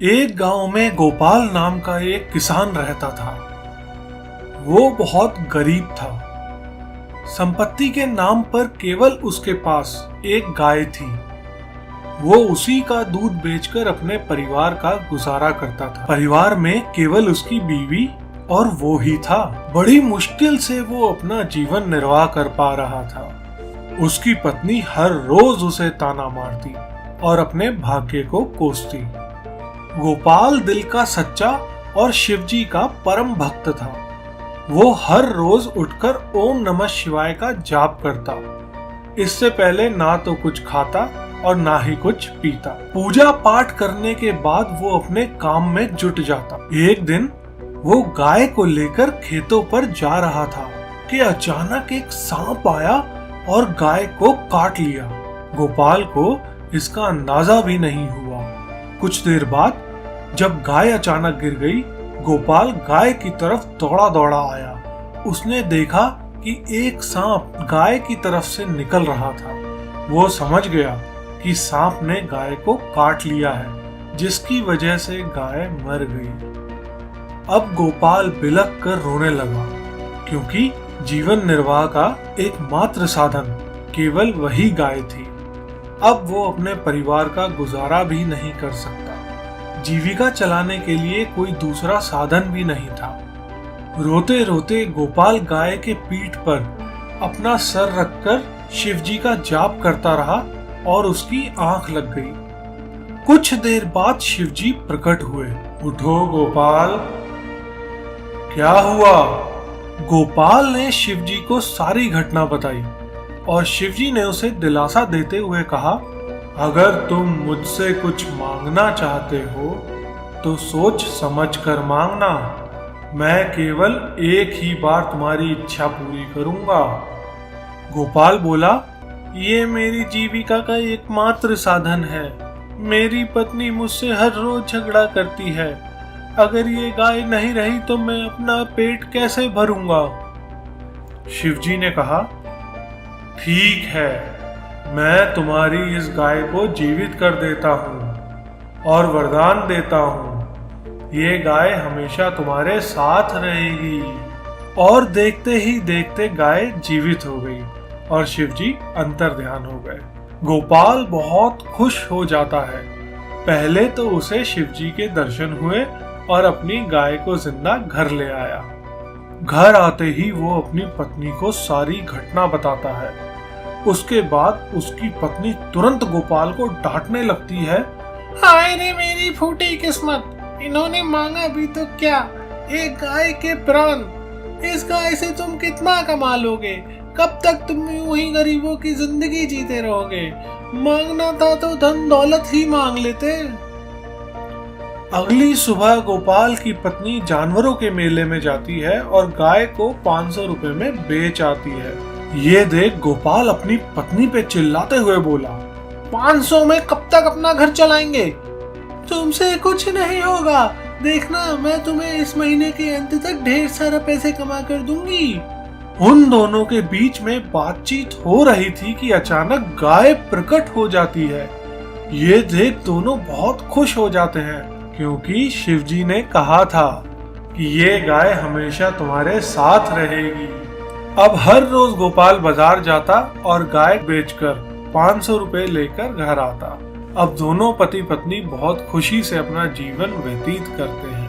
एक गांव में गोपाल नाम का एक किसान रहता था। वो बहुत गरीब था। संपत्ति के नाम पर केवल उसके पास एक गाय थी। वो उसी का दूध बेचकर अपने परिवार का गुजारा करता था। परिवार में केवल उसकी बीवी और वो ही था। बड़ी मुश्किल से वो अपना जीवन निर्वाह कर पा रहा था। उसकी पत्नी हर रोज उसे ताना मारती और अपने भाग्य को कोसती। गोपाल दिल का सच्चा और शिवजी का परम भक्त था। वो हर रोज उठकर ओम नमः शिवाय का जाप करता। इससे पहले ना तो कुछ खाता और ना ही कुछ पीता। पूजा पाठ करने के बाद वो अपने काम में जुट जाता। एक दिन वो गाय को लेकर खेतों पर जा रहा था कि अचानक एक सांप आया और गाय को काट लिया। गोपाल को इसका अंदाजा भी नहीं हुआ। कुछ देर बाद जब गाय अचानक गिर गई, गोपाल गाय की तरफ दौड़ा दौड़ा आया। उसने देखा कि एक सांप गाय की तरफ से निकल रहा था। वो समझ गया कि सांप ने गाय को काट लिया है, जिसकी वजह से गाय मर गई। अब गोपाल बिलख कर रोने लगा, क्योंकि जीवन निर्वाह का एकमात्र साधन केवल वही गाय थी। अब वो अपने परिवार का गुजारा भी नहीं कर सकता। जीविका चलाने के लिए कोई दूसरा साधन भी नहीं था। रोते रोते गोपाल गाय के पीठ पर अपना सर रखकर शिवजी का जाप करता रहा और उसकी आंख लग गई। कुछ देर बाद शिवजी प्रकट हुए। उठो गोपाल, क्या हुआ? गोपाल ने शिवजी को सारी घटना बताई और शिवजी ने उसे दिलासा देते हुए कहा, अगर तुम मुझसे कुछ मांगना चाहते हो तो सोच समझ कर मांगना। मैं केवल एक ही बार तुम्हारी इच्छा पूरी करूंगा। गोपाल बोला, ये मेरी जीविका का एकमात्र साधन है। मेरी पत्नी मुझसे हर रोज झगड़ा करती है। अगर ये गाय नहीं रही तो मैं अपना पेट कैसे भरूंगा? शिवजी ने कहा, ठीक है, मैं तुम्हारी इस गाय को जीवित कर देता हूँ और वरदान देता हूँ, ये गाय हमेशा तुम्हारे साथ रहेगी। और देखते ही देखते गाय जीवित हो गई और शिवजी अंतर्ध्यान हो गए। गोपाल बहुत खुश हो जाता है। पहले तो उसे शिवजी के दर्शन हुए और अपनी गाय को जिंदा घर ले आया। घर आते ही वो अपनी पत्नी को सारी घटना बताता है। उसके बाद उसकी पत्नी तुरंत गोपाल को डांटने लगती है, हाय रे मेरी फूटी किस्मत, इन्होंने मांगा भी तो क्या, एक गाय के प्राण। इस गाय से तुम कितना कमा लोगे? कब तक तुम यूं ही गरीबों की जिंदगी जीते रहोगे? मांगना था तो धन दौलत ही मांग लेते। अगली सुबह गोपाल की पत्नी जानवरों के मेले में जाती है और गाय को 500 रुपए में बेच आती है। ये देख गोपाल अपनी पत्नी पे चिल्लाते हुए बोला, 500 में कब तक अपना घर चलाएंगे? तुमसे कुछ नहीं होगा, देखना मैं तुम्हें इस महीने के अंत तक ढेर सारा पैसे कमा कर दूंगी। उन दोनों के बीच में बातचीत हो रही थी कि अचानक गाय प्रकट हो जाती है। ये देख दोनों बहुत खुश हो जाते हैं, क्योंकि शिवजी ने कहा था कि ये गाय हमेशा तुम्हारे साथ रहेगी। अब हर रोज गोपाल बाजार जाता और गाय बेचकर 500 रुपए लेकर घर आता। अब दोनों पति पत्नी बहुत खुशी से अपना जीवन व्यतीत करते हैं।